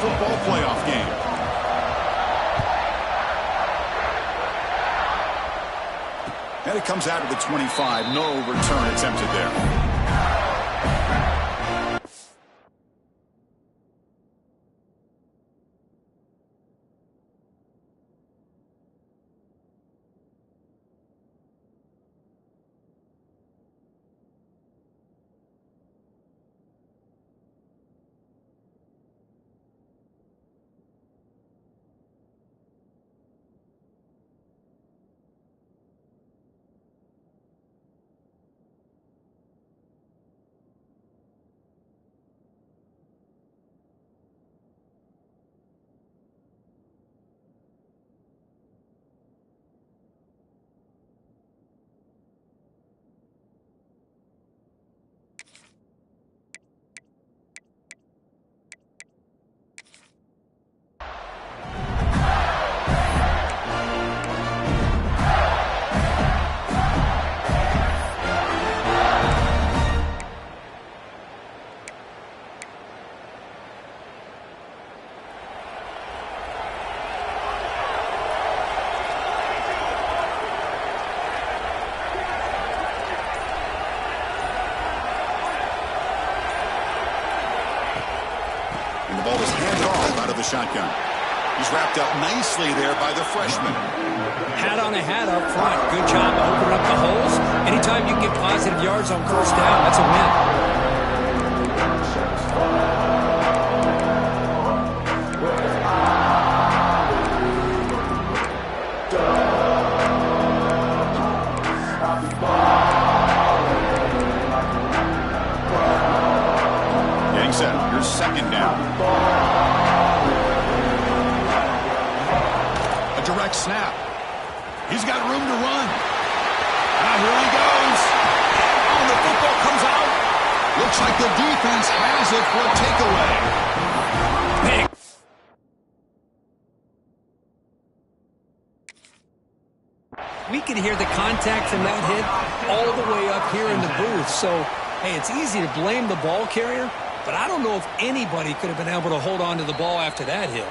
football playoff game. And it comes out of the 25. No return attempted there. Ball is handed off out of the shotgun. He's wrapped up nicely there by the freshman. Hat on a hat up front. Good job opening up the holes. Anytime you can get positive yards on first down, that's a win. Here's second down. A direct snap. He's got room to run. Now here he goes. Oh, the football comes out. Looks like the defense has it for a takeaway. We could hear the contact from that hit all the way up here in the booth. So, hey, it's easy to blame the ball carrier, but I don't know if anybody could have been able to hold on to the ball after that hit.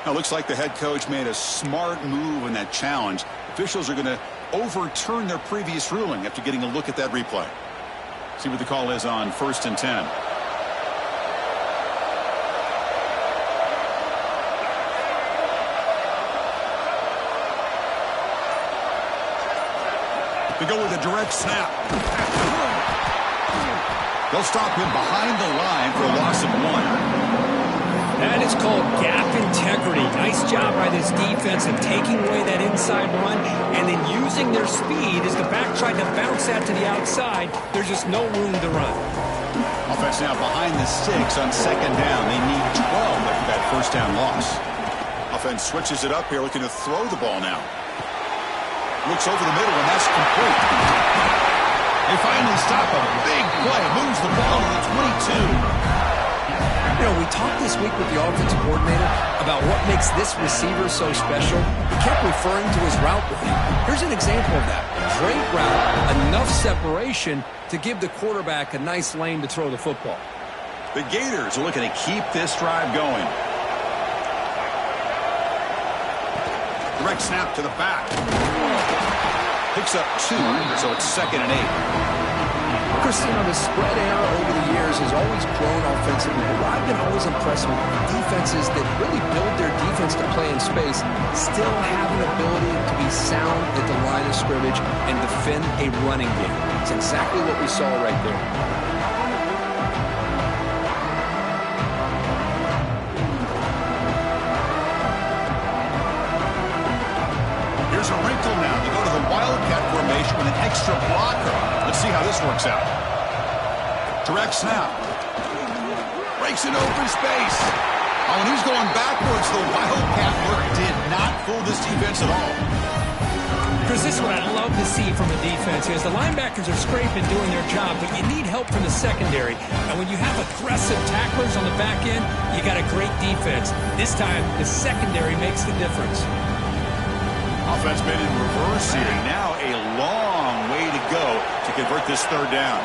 Now, it looks like the head coach made a smart move in that challenge. Officials are going to overturn their previous ruling after getting a look at that replay. See what the call is on 1st and 10. They go with a direct snap. They'll stop him behind the line for a loss of 1. That is called gap integrity. Nice job by this defense of taking away that inside run and then using their speed as the back tried to bounce that to the outside. There's just no room to run. Offense now behind the 6 on 2nd down. They need 12 after that first down loss. Offense switches it up here, looking to throw the ball now. Looks over the middle, and that's complete. They finally stop a big play. Moves the ball to the 22. You know, we talked this week with the offensive coordinator about what makes this receiver so special. He kept referring to his route running. Here's an example of that. Great route, enough separation to give the quarterback a nice lane to throw the football. The Gators are looking to keep this drive going. Direct snap to the back. Picks up 2, so it's 2nd and 8. Christine, the spread era over the years has always grown offensively, but what I've been always impressed with defenses that really build their defense to play in space still have an ability to be sound at the line of scrimmage and defend a running game. It's exactly what we saw right there. Here's a wrinkle now. They go to the Wildcat formation with an extra blocker. Let's see how this works out. Direct snap. Breaks in open space. Oh, and he's going backwards. The Wildcat look did not fool this defense at all. Chris, this is what I love to see from a defense is the linebackers are scraping, doing their job, but you need help from the secondary. And when you have aggressive tacklers on the back end, you got a great defense. This time, the secondary makes the difference. Offense made in reverse here. Now a long way to go to convert this 3rd down.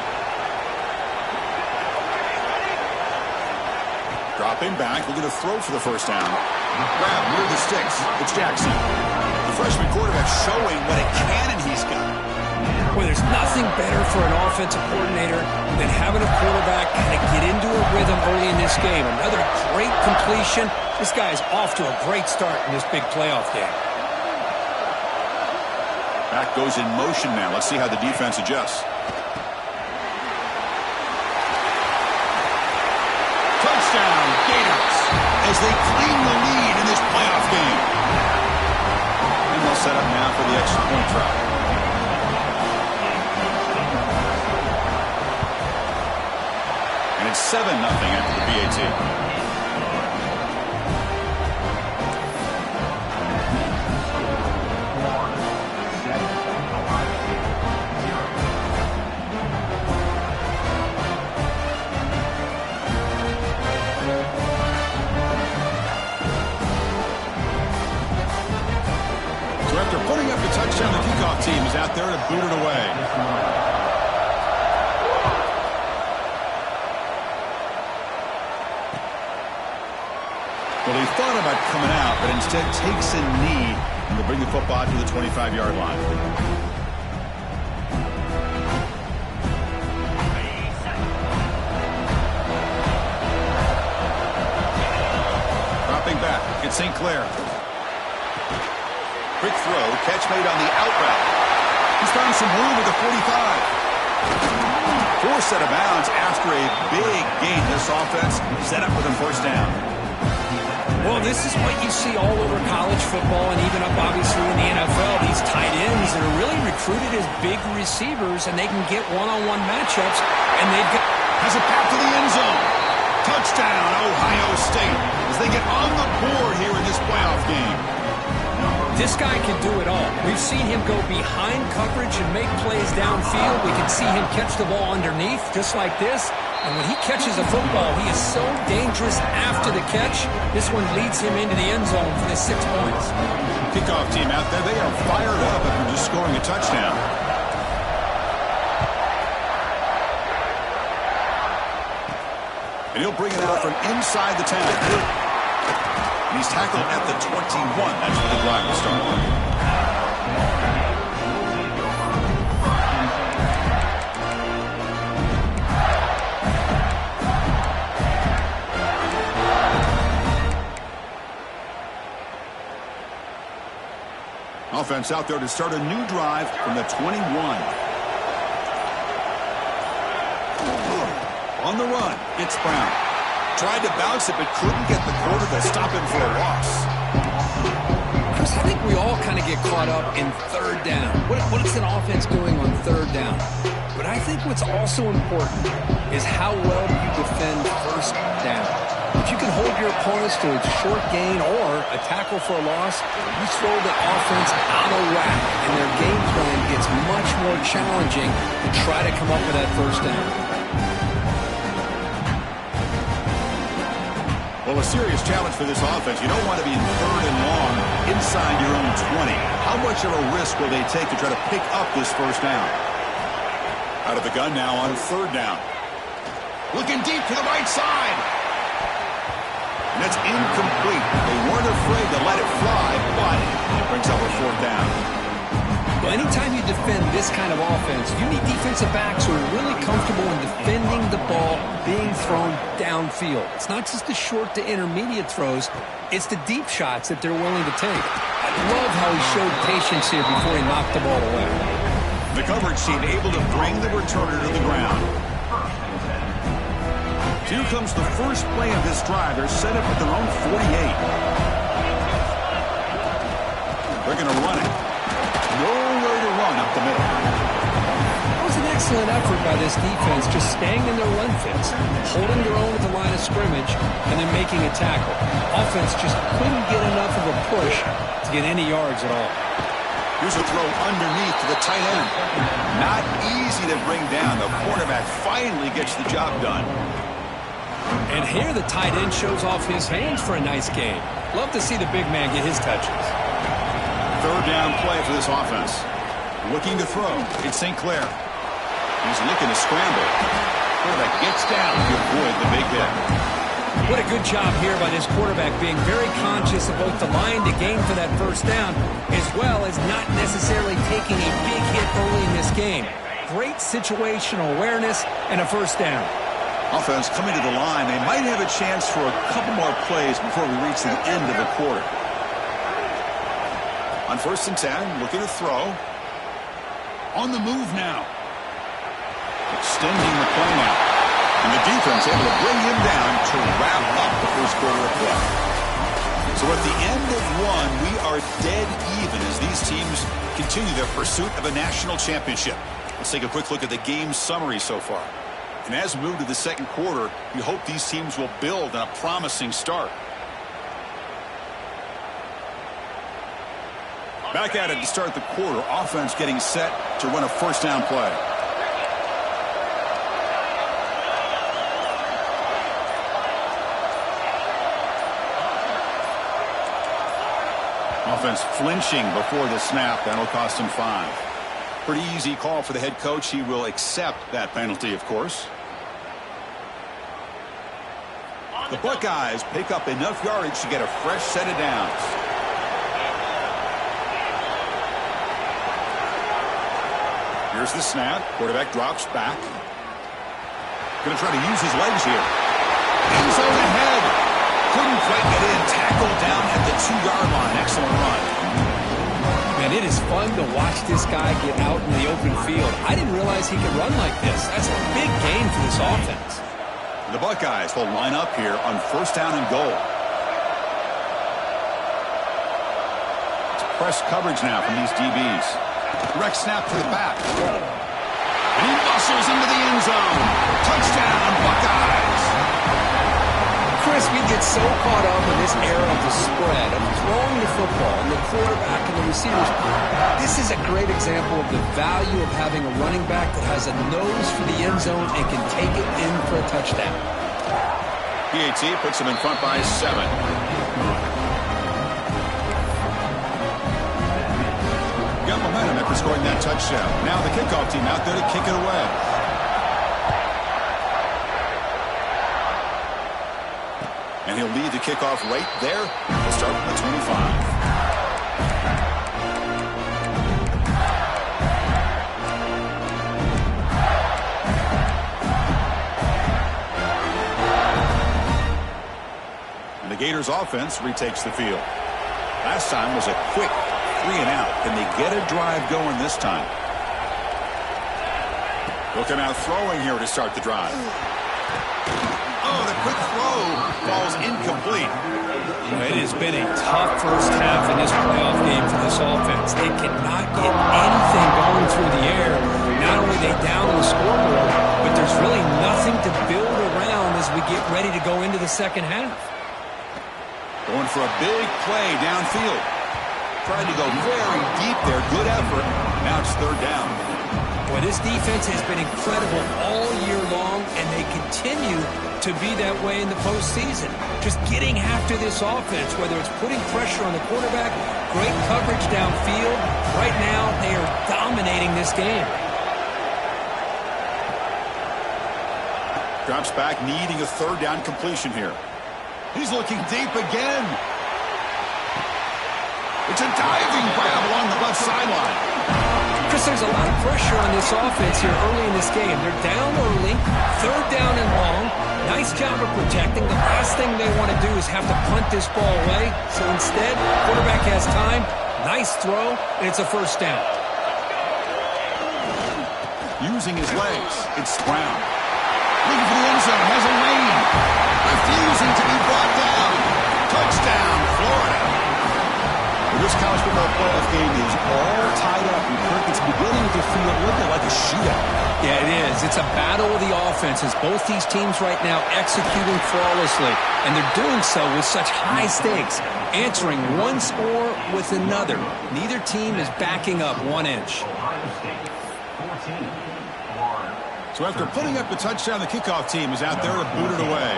Drop Dropping back, looking to throw for the first down. Grab near the sticks. It's Jackson. The freshman quarterback showing what a cannon he's got. Well, there's nothing better for an offensive coordinator than having a quarterback kind of get into a rhythm early in this game. Another great completion. This guy is off to a great start in this big playoff game. Back goes in motion now. Let's see how the defense adjusts. Touchdown, Gators, as they claim the lead in this playoff game. And they'll set up now for the extra point try. And it's 7-0 after the PAT. After putting up the touchdown, the kickoff team is out there to boot it away. Well, he thought about coming out, but instead takes a knee and will bring the football to the 25-yard line. Dropping back, it's St. Clair. Quick throw, catch made on the out route. He's found some room at the 45. Forced out of bounds after a big gain. This offense set up with a first down. Well, this is what you see all over college football and even up obviously in the NFL. These tight ends that are really recruited as big receivers, and they can get one-on-one matchups, and they've got... Has a path to the end zone. Touchdown, Ohio State, as they get on the board here in this playoff game. This guy can do it all. We've seen him go behind coverage and make plays downfield. We can see him catch the ball underneath, just like this. And when he catches a football, he is so dangerous after the catch. This one leads him into the end zone for the 6 points. Kickoff team out there, they are fired up after just scoring a touchdown. And he'll bring it out from inside the 10. And he's tackled at the 21. That's where the drive will start. Offense out there to start a new drive from the 21. On the run, it's Brown. Tried to bounce it, but couldn't get the quarter to stop him for a loss. Chris, I think we all kind of get caught up in third down. What is an offense doing on third down? But I think what's also important is how well you defend first down. If you can hold your opponents to a short gain or a tackle for a loss, you throw the offense out of whack, and their game plan gets much more challenging to try to come up with that first down. Well, a serious challenge for this offense. You don't want to be in third and long inside your own 20. How much of a risk will they take to try to pick up this first down? Out of the gun now on third down. Looking deep to the right side. And that's incomplete. They weren't afraid to let it fly, but it brings up a fourth down. Well, anytime you defend this kind of offense, you need defensive backs who are really comfortable in defending the ball being thrown downfield. It's not just the short to intermediate throws, it's the deep shots that they're willing to take. I love how he showed patience here before he knocked the ball away. The coverage team able to bring the returner to the ground. Here comes the first play of this drive. They're set up at their own 48. They're going to run it. Nowhere to run up the middle. That was an excellent effort by this defense, just staying in their run fits, holding their own at the line of scrimmage, and then making a tackle. Offense just couldn't get enough of a push to get any yards at all. Here's a throw underneath to the tight end. Not easy to bring down. The cornerback finally gets the job done. And here the tight end shows off his hands for a nice game. Love to see the big man get his touches. Third down play for this offense. Looking to throw. It's St. Clair. He's looking to scramble. Quarterback gets down to avoid the big hit. What a good job here by this quarterback, being very conscious of both the line to gain for that first down, as well as not necessarily taking a big hit early in this game. Great situational awareness and a first down. Offense coming to the line. They might have a chance for a couple more plays before we reach the end of the quarter. On 1st and 10, looking to throw. On the move now. Extending the play now. And the defense able to bring him down to wrap up the first quarter of play. So at the end of one, we are dead even as these teams continue their pursuit of a national championship. Let's take a quick look at the game summary so far. And as we move to the second quarter, we hope these teams will build on a promising start. Back at it to start the quarter. Offense getting set to run a first down play. Offense flinching before the snap. That'll cost him 5. Pretty easy call for the head coach. He will accept that penalty, of course. The Buckeyes pick up enough yardage to get a fresh set of downs. Here's the snap. Quarterback drops back. Going to try to use his legs here. End zone ahead. Couldn't quite get in. Tackled down at the 2-yard line. Excellent run. Man, it is fun to watch this guy get out in the open field. I didn't realize he could run like this. That's a big gain for this offense. The Buckeyes will line up here on 1st down and goal. It's press coverage now from these DBs. Direct snap to the back. And he muscles into the end zone. Touchdown, Buckeyes. Chris, we get so caught up in this era of the spread, of throwing the football, and the quarterback and the receivers. This is a great example of the value of having a running back that has a nose for the end zone and can take it in for a touchdown. PAT puts him in front by 7. Got momentum after scoring that touchdown. Now the kickoff team out there to kick it away. And he'll lead the kickoff right there. We'll start from the 25. And the Gators offense retakes the field. Last time was a quick 3-and-out. Can they get a drive going this time? They'll come out throwing here to start the drive. Oh, the quick throw falls incomplete. It has been a tough first half in this playoff game for this offense. They cannot get anything going through the air. Not only are they down on the scoreboard, but there's really nothing to build around as we get ready to go into the second half. Going for a big play downfield. Tried to go very deep there. Good effort. Now it's 3rd down. Boy, this defense has been incredible all year long, and they continue to be that way in the postseason. Just getting after this offense, whether it's putting pressure on the quarterback, great coverage downfield. Right now, they are dominating this game. Drops back, needing a 3rd down completion here. He's looking deep again. It's a diving grab along the left sideline. Chris, there's a lot of pressure on this offense here early in this game. They're down early, 3rd down and long. Nice job of protecting. The last thing they want to do is have to punt this ball away. So instead, quarterback has time. Nice throw, and it's a 1st down. Using his legs, it's Brown. Looking for the end zone, has a lane. Refusing to be brought down. Touchdown, Florida. This college football playoff game is all tied up. It's beginning to feel a little bit like a shootout. Yeah, it is. It's a battle of the offenses. Both these teams right now executing flawlessly, and they're doing so with such high stakes, answering one score with another. Neither team is backing up 1 inch. So after putting up the touchdown, the kickoff team is out there to boot it away.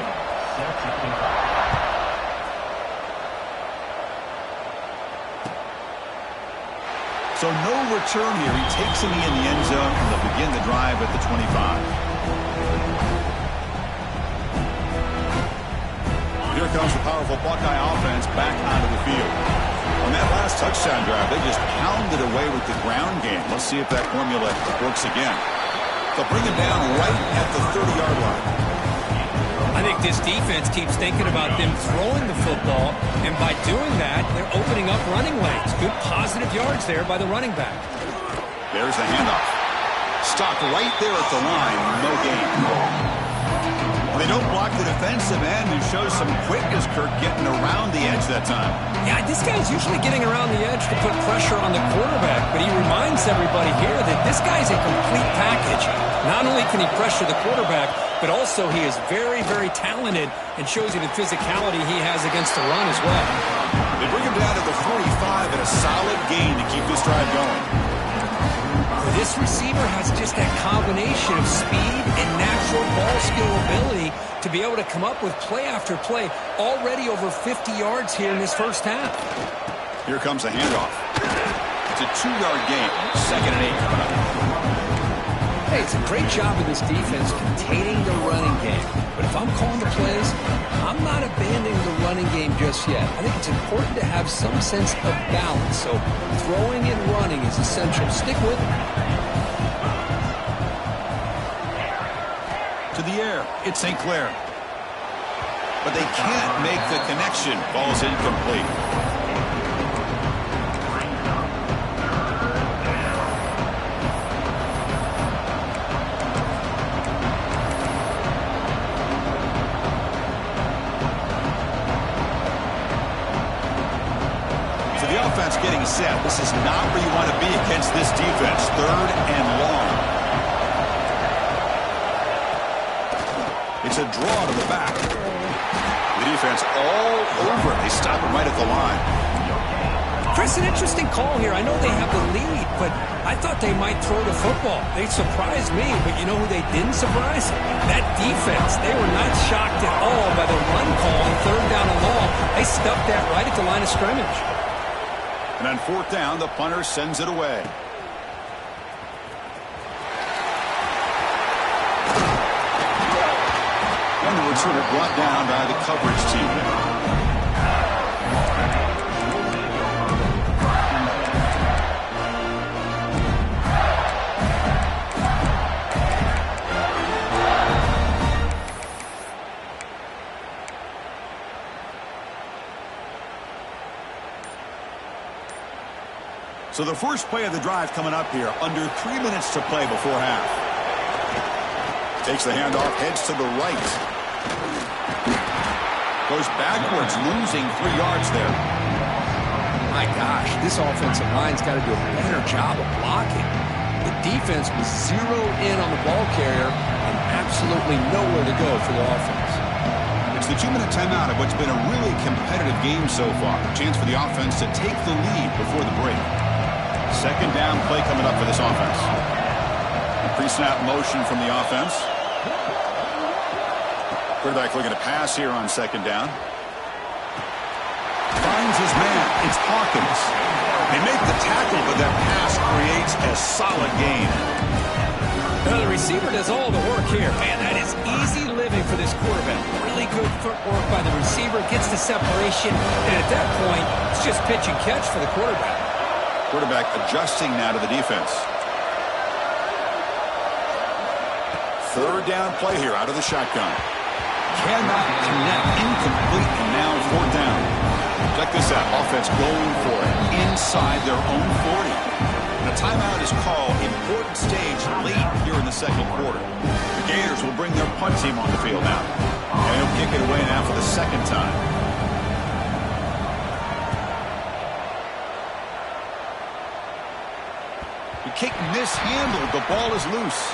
So no return here. He takes him in the end zone, and they'll begin the drive at the 25. Here comes the powerful Buckeye offense back onto the field. On that last touchdown drive, they just pounded away with the ground game. Let's see if that formula works again. They'll bring him down right at the 30-yard line. I think this defense keeps thinking about them throwing the football, and by doing that, they're opening up running lanes. Good positive yards there by the running back. There's the handoff. Stopped right there at the line. No gain. They don't block the defensive end, who shows some quickness, Kirk, getting around the edge that time. Yeah, this guy's usually getting around the edge to put pressure on the quarterback, but he reminds everybody here that this guy's a complete package. Not only can he pressure the quarterback, but also he is very, very talented and shows you the physicality he has against the run as well. They bring him down to the 45 and a solid gain to keep this drive going. This receiver has just that combination of speed and natural ball skill ability to be able to come up with play after play, already over 50 yards here in this first half. Here comes the handoff. It's a 2-yard gain. 2nd and 8 coming up. Hey, it's a great job of this defense containing the running game. But if I'm calling the plays, I'm not abandoning the running game just yet. I think it's important to have some sense of balance. So throwing and running is essential. Stick with it. To the air, it's St. Clair. But they can't make the connection. Ball's incomplete. Offense getting set. This is not where you want to be against this defense. 3rd and long. It's a draw to the back. The defense all over. They stop him right at the line. Chris, an interesting call here. I know they have the lead, but I thought they might throw the football. They surprised me, but you know who they didn't surprise? That defense. They were not shocked at all by the run call on 3rd down and long. They stuffed that right at the line of scrimmage. And on 4th down, the punter sends it away. And the returner brought down by the coverage team there. So the first play of the drive coming up here, under 3 minutes to play before half. Takes the handoff, heads to the right. Goes backwards, losing 3 yards there. My gosh, this offensive line's got to do a better job of blocking. The defense was zeroed in on the ball carrier and absolutely nowhere to go for the offense. It's the 2-minute timeout of what's been a really competitive game so far. A chance for the offense to take the lead before the break. 2nd down play coming up for this offense. Pre-snap motion from the offense. Quarterback looking to pass here on 2nd down. Finds his man. It's Hawkins. They make the tackle, but that pass creates a solid gain. Now the receiver does all the work here. Man, that is easy living for this quarterback. Really good footwork by the receiver. Gets the separation. And at that point, it's just pitch and catch for the quarterback. Quarterback adjusting now to the defense. 3rd down play here out of the shotgun. Cannot connect. Incomplete, and now 4th down. Check this out. Offense going for it inside their own 40. And a timeout is called. Important stage late here in the 2nd quarter. The Gators will bring their punt team on the field now. And they'll kick it away now for the 2nd time. The kick mishandled. The ball is loose.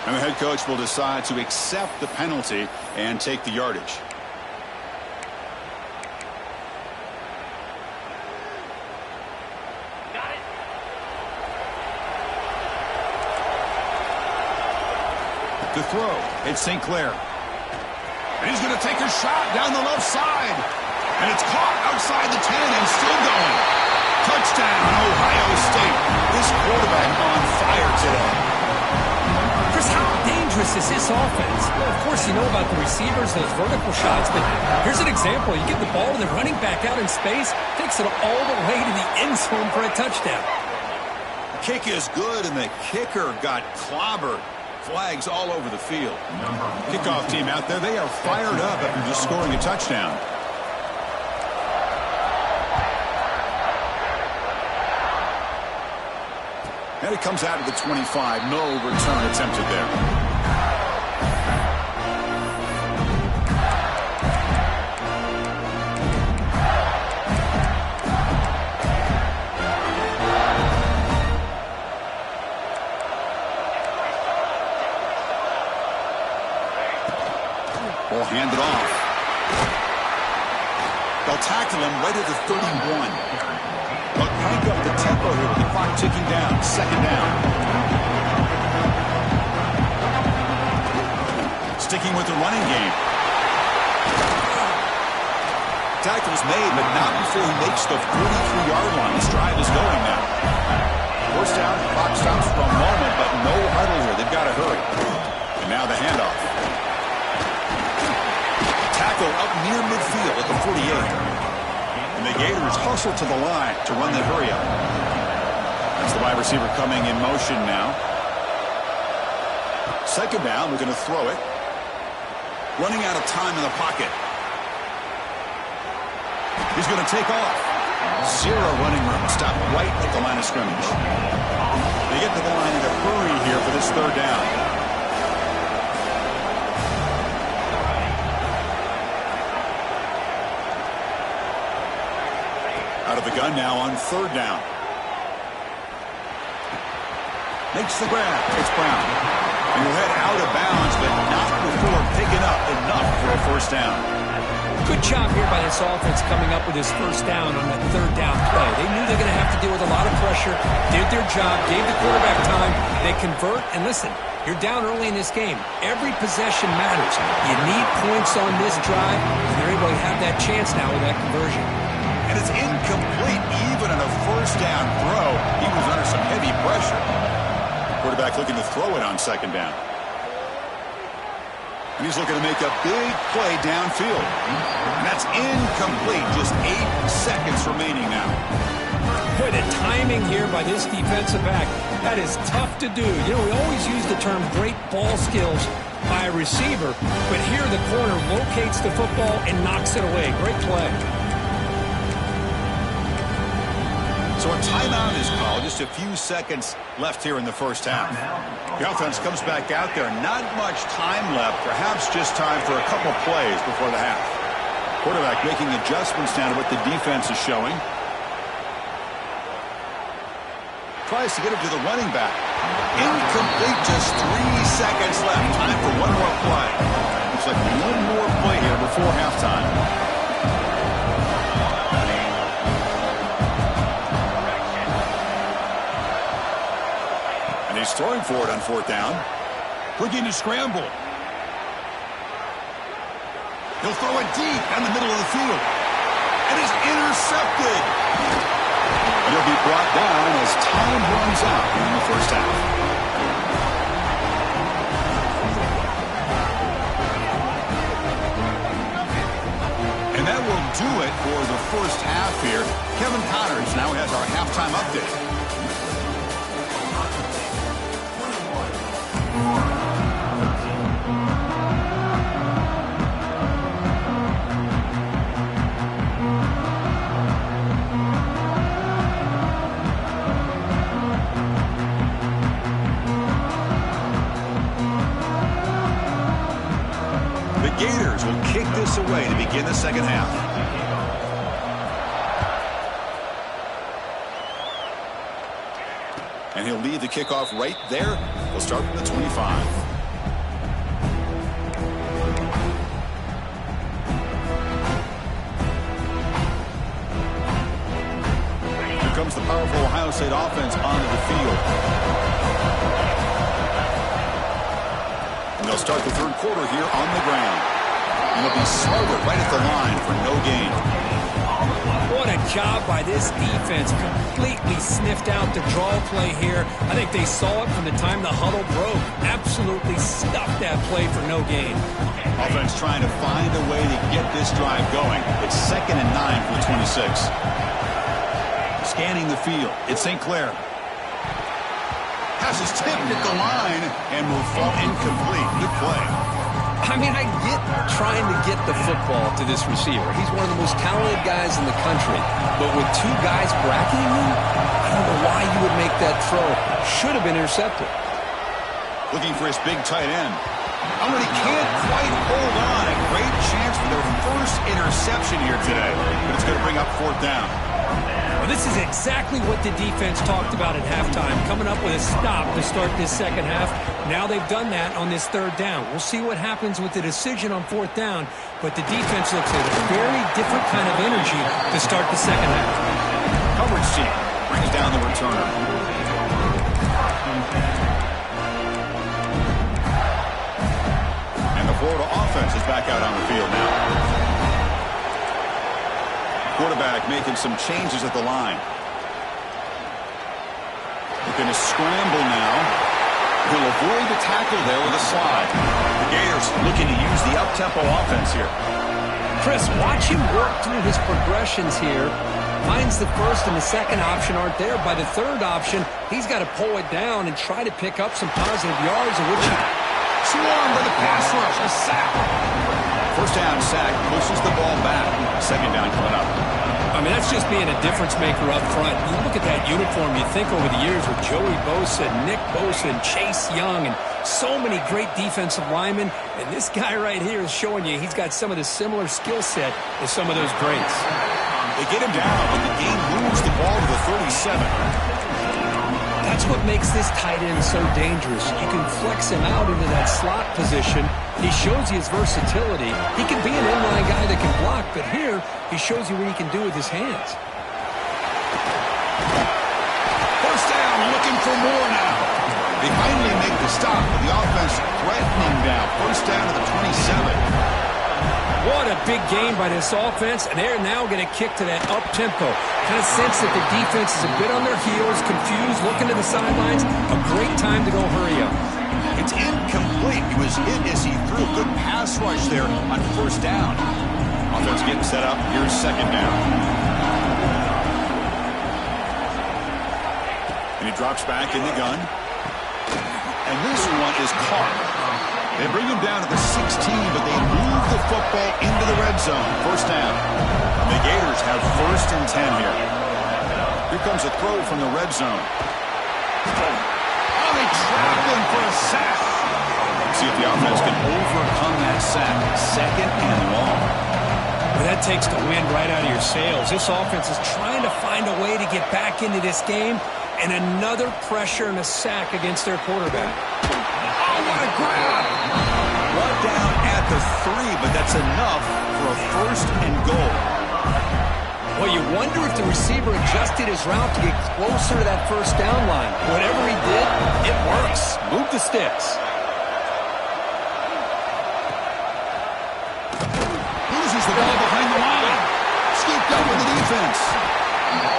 And the head coach will decide to accept the penalty and take the yardage. The throw. It's St. Clair. And he's going to take a shot down the left side. And it's caught outside the 10 and still going. Touchdown, Ohio State. This quarterback on fire today. Chris, how dangerous dangerous is this offense? Well, of course, you know about the receivers, those vertical shots, but here's an example. You give the ball to the running back out in space, takes it all the way to the end zone for a touchdown. The kick is good, and the kicker got clobbered. Flags all over the field. Kickoff team out there, they are fired up after just scoring a touchdown. And it comes out to the 25. No return attempted there. Ball handed off. They'll tackle him right at the 31. But crank up the tempo here with the clock ticking down. Second down. Sticking with the running game. Tackle's made, but not before he makes the 43-yard line. This drive is going now. First down, clock stops for a moment, but no huddle here. They've got to hurry. And now the handoff. Tackle up near midfield at the 48. And the Gators hustle to the line to run the hurry up. That's the wide receiver coming in motion now. Second down, we're going to throw it. Running out of time in the pocket. He's going to take off. Zero running room. Stop right at the line of scrimmage. They get to the line in a hurry here for this third down. Out of the gun now on third down. Makes the grab. It's Brown. And he'll head out of bounds, but not before picking up enough for a first down. Good job here by this offense coming up with his first down on that third down play. They knew they were going to have to deal with a lot of pressure, did their job, gave the quarterback time. They convert, and listen, you're down early in this game. Every possession matters. You need points on this drive, and they're able to have that chance now with that conversion. And it's incomplete even on a first down throw. He was under some heavy pressure. Quarterback looking to throw it on second down. And he's looking to make a big play downfield. And that's incomplete. Just 8 seconds remaining now. Boy, the timing here by this defensive back, that is tough to do. You know, we always use the term great ball skills by a receiver, but here the corner locates the football and knocks it away. Great play. So a timeout is called. Just a few seconds left here in the first half. The offense comes back out there. Not much time left. Perhaps just time for a couple plays before the half. Quarterback making adjustments now to what the defense is showing. Tries to get it to the running back. Incomplete. Just 3 seconds left. Time for one more play. Looks like one more play here before halftime. He's throwing for it on fourth down. Looking to scramble. He'll throw it deep down the middle of the field. And is intercepted. He'll be brought down as time runs out in the first half. And that will do it for the first half here. Kevin Connors now has our halftime update. Gators will kick this away to begin the second half. And he'll lead the kickoff right there. He'll start from the 25. Here comes the powerful Ohio State offense onto the field. And they'll start the third quarter here on the ground. And they'll be smothered right at the line for no gain. What a job by this defense. Completely sniffed out the draw play here. I think they saw it from the time the huddle broke. Absolutely stuffed that play for no gain. Offense trying to find a way to get this drive going. It's 2nd and 9 for the 26. Scanning the field. It's St. Clair. Pass is tipped at the line and will fall incomplete. Good play. I mean, I get trying to get the football to this receiver. He's one of the most talented guys in the country. But with two guys bracketing him, I don't know why you would make that throw. Should have been intercepted. Looking for his big tight end. Oh, and he can't quite hold on. A great chance for their first interception here today. But it's going to bring up 4th down. Well, this is exactly what the defense talked about at halftime, coming up with a stop to start this second half. Now they've done that on this 3rd down. We'll see what happens with the decision on 4th down, but the defense looks at a very different kind of energy to start the second half. Coverage team brings down the returner. And the Florida offense is back out on the field now. Quarterback making some changes at the line. They're going to scramble now. He'll avoid the tackle there with a slide. The Gators looking to use the up-tempo offense here. Chris, watch him work through his progressions here. Finds the first and the second option aren't there. By the 3rd option, he's got to pull it down and try to pick up some positive yards, of which he swarmed by the pass rush. A sack. 1st down sack pushes the ball back. 2nd down coming up. I mean, that's just being a difference maker up front. You look at that uniform, you think over the years with Joey Bosa, Nick Bosa, and Chase Young, and so many great defensive linemen. And this guy right here is showing you he's got some of the similar skill set as some of those greats. They get him down, but the game moves the ball to the 37. That's what makes this tight end so dangerous. You can flex him out into that slot position. He shows you his versatility. He can be an inline guy that can block, but here he shows you what he can do with his hands. 1st down, looking for more now. They finally make the stop, but the offense threatening now. 1st down to the 27. What a big game by this offense, and they're now going to kick to that up-tempo. Kind of sense that the defense is a bit on their heels, confused, looking to the sidelines. A great time to go hurry up. It's incomplete. He was hit as he threw a good pass rush there on 1st down. Offense getting set up. Here's 2nd down. And he drops back in the gun. And this one is caught. They bring him down to the 16, but they move the football into the red zone. 1st down. The Gators have 1st and 10 here. Here comes a throw from the red zone. Oh, they trap him for a sack. See if the offense can overcome that sack. 2nd and long. Well, that takes the wind right out of your sails. This offense is trying to find a way to get back into this game, and another pressure and a sack against their quarterback. Oh, what a grab! Brought down at the 3, but that's enough for a 1st and goal. Well, you wonder if the receiver adjusted his route to get closer to that 1st down line. Whatever he did, it works. Move the sticks. Loses the ball behind the line. Scooped up with the defense.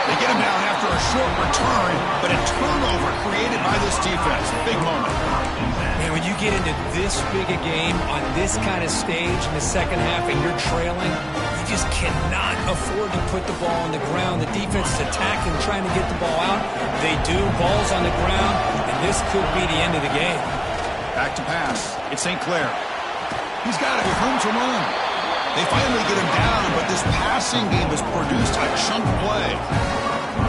They get him down after a short return, but a turnover created by this defense. Big moment. Man, when you get into this big a game on this kind of stage in the second half and you're trailing, you just cannot afford to put the ball on the ground. The defense is attacking, trying to get the ball out. They do. Ball's on the ground, and this could be the end of the game. Back to pass. It's St. Clair. He's got it with room to run. They finally get him down, but this passing game has produced a chunk play.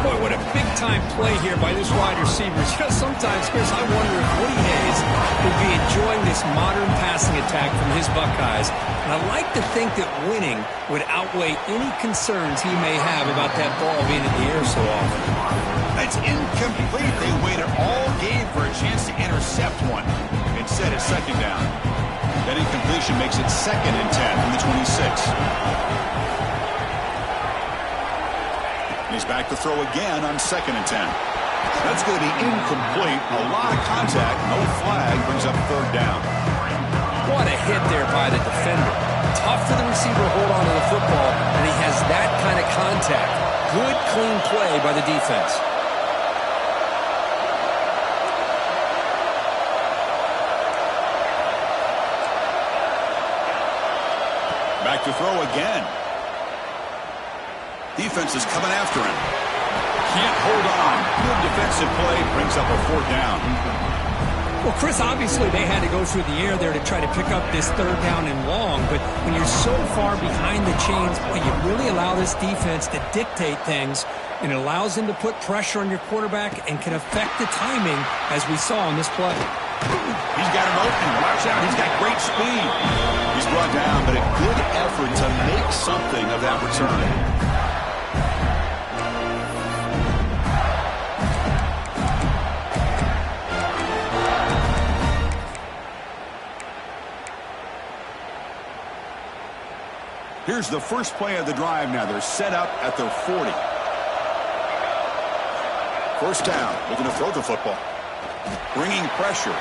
Boy, what a big-time play here by this wide receiver. You know, sometimes, Chris, I wonder if Woody Hayes would be enjoying this modern passing attack from his Buckeyes. And I like to think that winning would outweigh any concerns he may have about that ball being in the air so often. It's incomplete. They waited all game for a chance to intercept one. Instead, it's 2nd down. That incompletion makes it 2nd and 10 from the 26. He's back to throw again on 2nd and 10. That's going to be incomplete. A lot of contact. No flag. Brings up 3rd down. What a hit there by the defender. Tough for the receiver to hold on to the football, and he has that kind of contact. good, clean play by the defense. Back to throw again. Defense is coming after him. Can't hold on. Good defensive play. Brings up a 4th down. Well, Chris, obviously they had to go through the air there to try to pick up this 3rd down and long, but when you're so far behind the chains, well, you really allow this defense to dictate things, and it allows them to put pressure on your quarterback and can affect the timing, as we saw in this play. He's got him open. Watch out. He's got great speed. He's brought down, but a good effort to make something of that return. Here's the first play of the drive now. They're set up at their 40. First down. Looking to throw the football. Bringing pressure.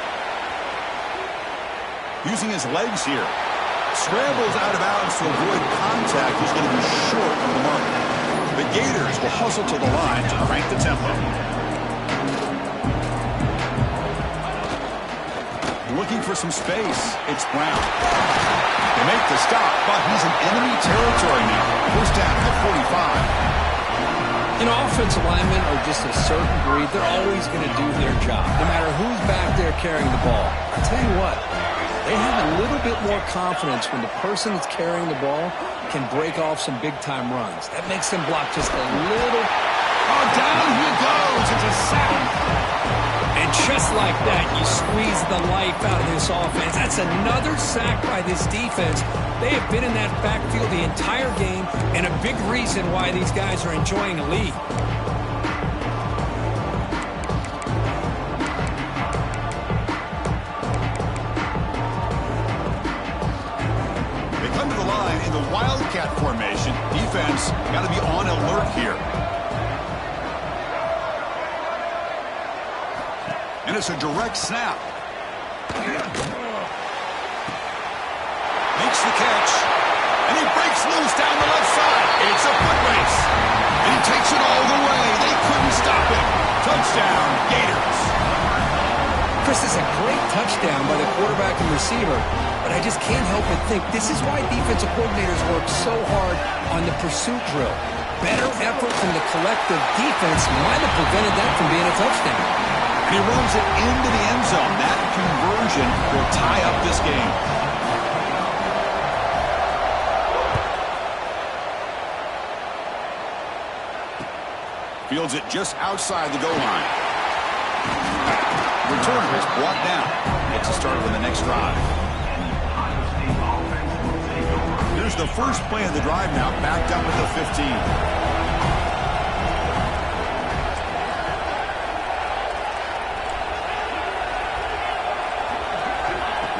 Using his legs here. Scrambles out of bounds to avoid contact. He's going to be short of the mark. The Gators will hustle to the line to crank the tempo. Looking for some space. It's Brown. They make the stop, but he's in enemy territory now. First down at 45. And offensive linemen are just a certain breed. They're always going to do their job, no matter who's back there carrying the ball. I'll tell you what, they have a little bit more confidence when the person that's carrying the ball can break off some big-time runs. That makes them block just a little. Oh, down he goes. It's a sack. And just like that, you squeeze the life out of this offense. That's another sack by this defense. They have been in that backfield the entire game, and a big reason why these guys are enjoying a lead. They come to the line in the Wildcat formation. Defense got to be on alert here. And it's a direct snap. Makes the catch. And he breaks loose down the left side. It's a foot race. And he takes it all the way. They couldn't stop him. Touchdown, Gators. Chris, is a great touchdown by the quarterback and receiver, but I just can't help but think this is why defensive coordinators work so hard on the pursuit drill. Better effort from the collective defense might have prevented that from being a touchdown. And he runs it into the end zone. That conversion will tie up this game. Fields it just outside the goal line. Returner is brought down. Gets a start on the next drive. Here's the first play of the drive now, backed up at the 15.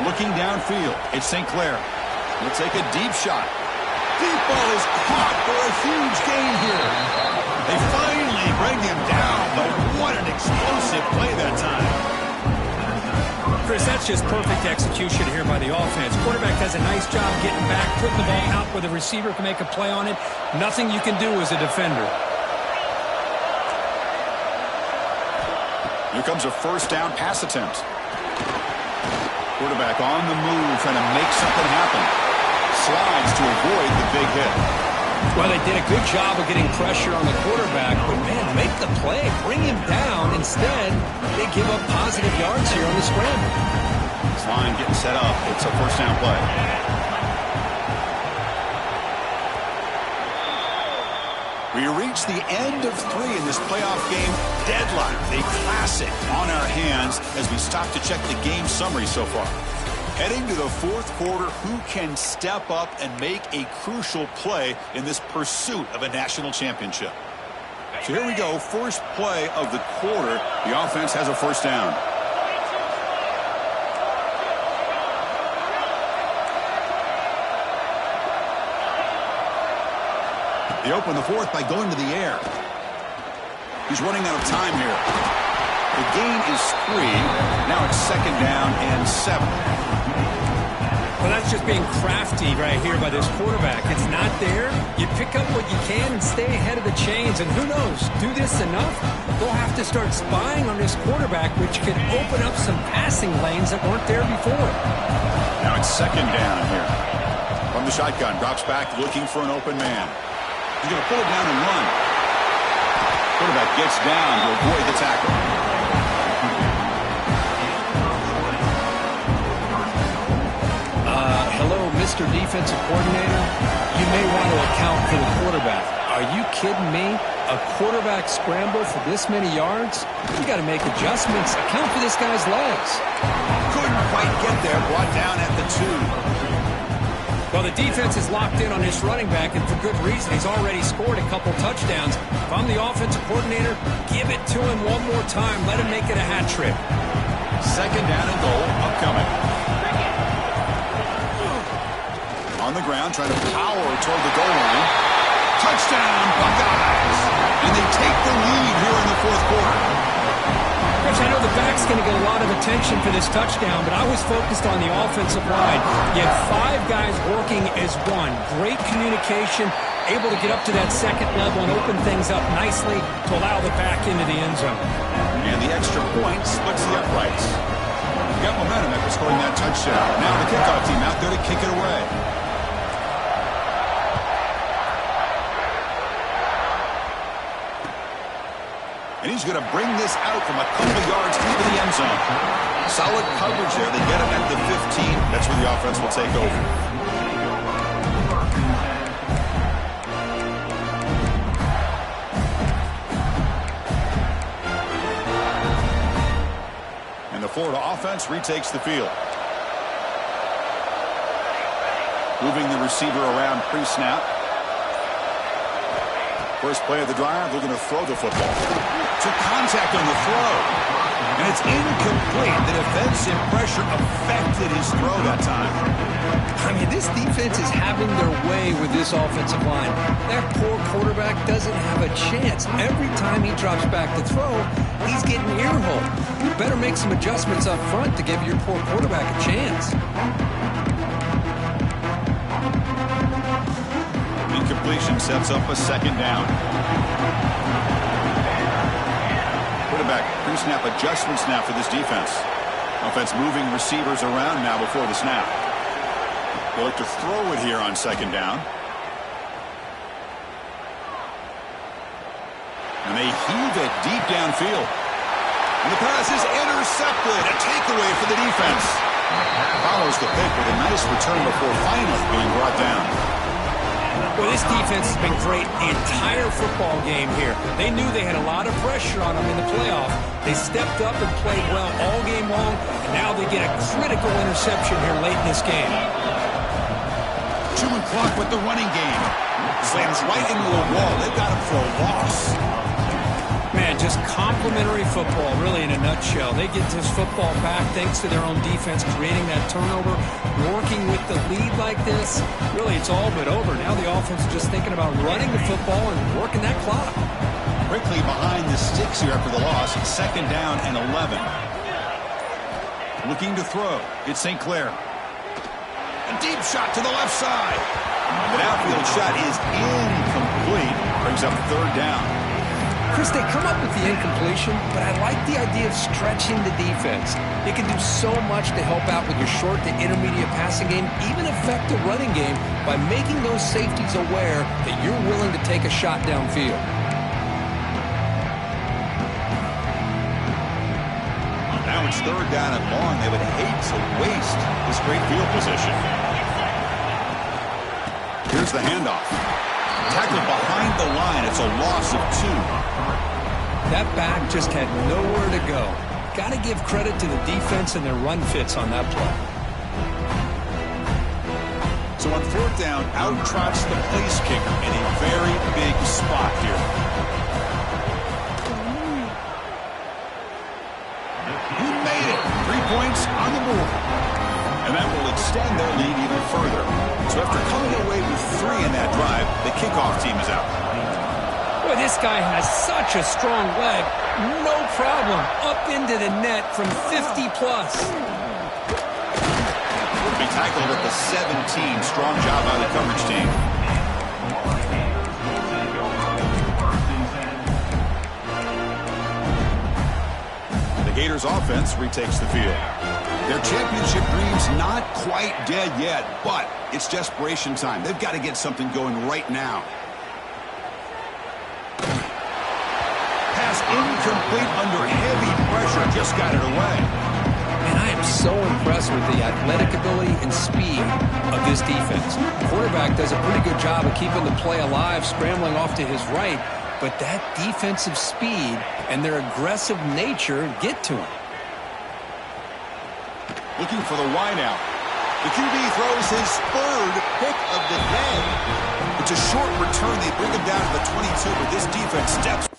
Looking downfield, it's St. Clair. He'll take a deep shot. Deep ball is caught for a huge gain here. They finally bring him down, but what an explosive play that time. Chris, that's just perfect execution here by the offense. Quarterback does a nice job getting back, putting the ball out where the receiver can make a play on it. Nothing you can do as a defender. Here comes a first down pass attempt. Quarterback on the move, trying to make something happen. Slides to avoid the big hit. Well, they did a good job of getting pressure on the quarterback, but, man, make the play. Bring him down. Instead, they give up positive yards here on the scramble. This line getting set up. It's a first down play. We reach the end of 3 in this playoff game deadline. A classic on our hands as we stop to check the game summary so far. Heading to the 4th quarter, who can step up and make a crucial play in this pursuit of a national championship? So here we go, first play of the quarter. The offense has a first down. They open the 4th by going to the air. He's running out of time here. The gain is 3. Now it's 2nd down and 7. Well, that's just being crafty right here by this quarterback. It's not there. You pick up what you can and stay ahead of the chains. And who knows, do this enough, they'll have to start spying on this quarterback, which could open up some passing lanes that weren't there before. Now it's second down here. From the shotgun, drops back looking for an open man. He's going to pull it down and run. Quarterback gets down to avoid the tackle. Hello, Mr. Defensive Coordinator. You may want to account for the quarterback. Are you kidding me? A quarterback scramble for this many yards? You got to make adjustments. Account for this guy's legs. Couldn't quite get there. Brought down at the 2. Well, the defense is locked in on this running back, and for good reason. He's already scored a couple touchdowns. If I'm the offensive coordinator, give it to him one more time. Let him make it a hat trick. Second down and goal upcoming. On the ground, trying to power toward the goal line. Touchdown, Buckeyes! And they take the lead here in the fourth quarter. Chris, I know the back's going to get a lot of attention for this touchdown, but I was focused on the offensive line. You had 5 guys working as one. Great communication, able to get up to that second level and open things up nicely to allow the back into the end zone. And the extra point splits the uprights. Got momentum after scoring that touchdown. Now the kickoff team out there to kick it away. And he's going to bring this out from a couple of yards into the end zone. Solid coverage there. They get him at the 15. That's where the offense will take over. And the Florida offense retakes the field. Moving the receiver around pre-snap. First play of the drive, they're going to throw the football. Took contact on the throw. And it's incomplete. The defensive pressure affected his throw that time. I mean, this defense is having their way with this offensive line. That poor quarterback doesn't have a chance. Every time he drops back to throw, he's getting earholed. You better make some adjustments up front to give your poor quarterback a chance. Incompletion sets up a second down. Quarterback pre-snap adjustments now for this defense. Offense moving receivers around now before the snap. They'll look to throw it here on second down. And they heave it deep downfield. And the pass is intercepted. A takeaway for the defense. Follows the pick with a nice return before finally being brought down. Well, this defense has been great the entire football game here. They knew they had a lot of pressure on them in the playoff. They stepped up and played well all game long, and now they get a critical interception here late in this game. Chewing clock with the running game. Slams right into a wall. They've got him for a loss. Man, just complimentary football, really, in a nutshell. They get this football back thanks to their own defense, creating that turnover, working with the lead like this. Really, it's all but over. Now the offense is just thinking about running the football and working that clock. Quickly behind the sticks here after the loss. Second down and 11. Looking to throw. It's St. Clair. A deep shot to the left side. And the outfield shot is incomplete. Brings up third down. Chris, they come up with the incompletion, but I like the idea of stretching the defense. They can do so much to help out with your short to intermediate passing game, even affect the running game by making those safeties aware that you're willing to take a shot downfield. Now it's third down and long. They would hate to waste this great field position. Here's the handoff. Tackled behind the line. It's a loss of 2. That back just had nowhere to go. Got to give credit to the defense and their run fits on that play. So on fourth down, out trots the place kicker in a very big spot here. He made it. 3 points on the board. And that will extend their lead even further. So after coming away with 3 in that drive, the kickoff team is out. Boy, this guy has such a strong leg. No problem. Up into the net from 50 plus. He tackled at the 17. Strong job by the coverage team. The Gators offense retakes the field. Their championship dreams not quite dead yet, but it's desperation time. They've got to get something going right now. Pass incomplete under heavy pressure. Just got it away. And I am so impressed with the athletic ability and speed of this defense. The quarterback does a pretty good job of keeping the play alive, scrambling off to his right, but that defensive speed and their aggressive nature get to him. Looking for the wideout. The QB throws his third pick of the day. It's a short return. They bring him down to the 22, but this defense steps